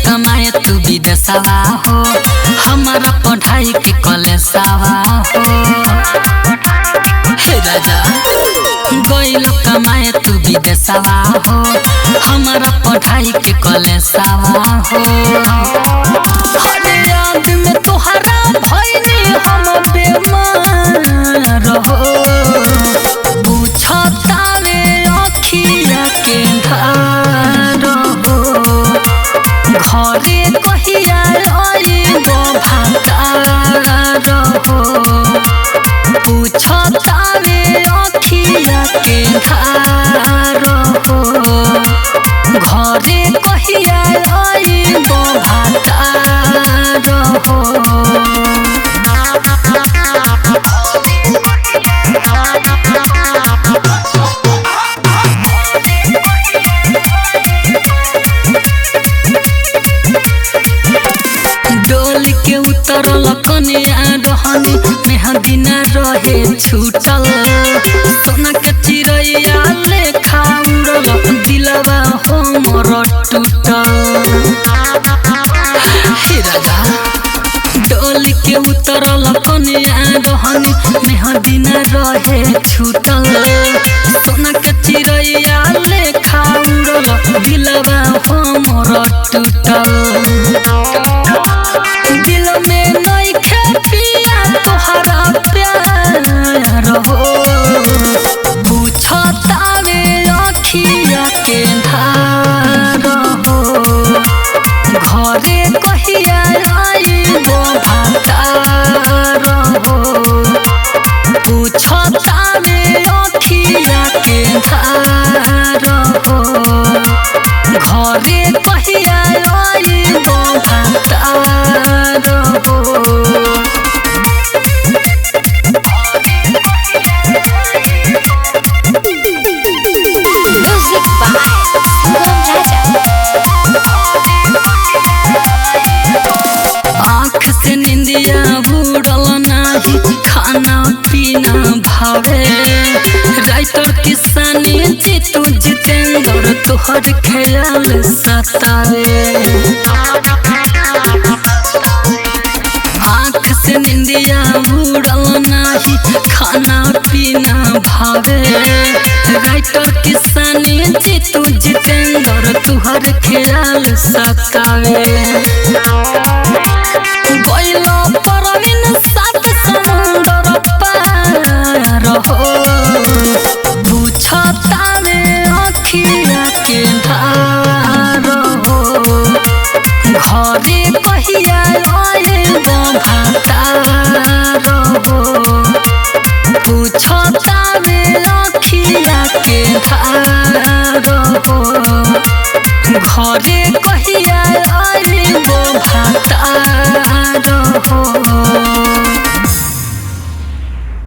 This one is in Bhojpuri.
कमाए तू विदेशवा हो, हमारा पढ़ाई के कलेसवा हो। हे राजा गइल कमाए तू विदेशवा हो, हमारा पढ़ाई के कलेसवा हो। हर याद में तोहरा भइनी हम बेमार हो, पूछतावे अखिया के धार हो। घरे कहिया आइबो भातार हो, पूछतावे अखिया के धार हो। घरे कहिया आइबो भातार हो। डोल के उतरल कनिया रहनी मेहंदी न रहे छूटल। सोना के चिड़ैया लेखा उड़ल दिलवा हमर टूटल। हे राजा डोल के उतरल कनिया रहनी मेहंदी न रहे छूटल। सोना के चिड़ैया लेखा उड़ल दिलवा हमर टूटल। दिल में नइखे पिया तोहरा प्यार हो, पूछतावे अखिया के धार हो। घरे कहिया आइबो भातार हो, पूछतावे अखिया के धार हो। घरे कहिया आइबो भातार हो। Music by Sugam आँख से निंदिया बुड़ल नाही, खाना पीना भावे। राइटर किसानी जीतू जितेंद्र तोहर ख्याल सतावे। आँख से निंदिया बुड़ल नाही, खाना पीना भावे। राइटर किसानी जीतू जितेंद्र तोहर ख्याल सतावे। गइल परवीन सात समुंदर पार हो, पूछतावे अखिया के धार हो। घरे कहिया आइबो भातार हो, पूछतावे अखिया के धार हो। घरे कहिया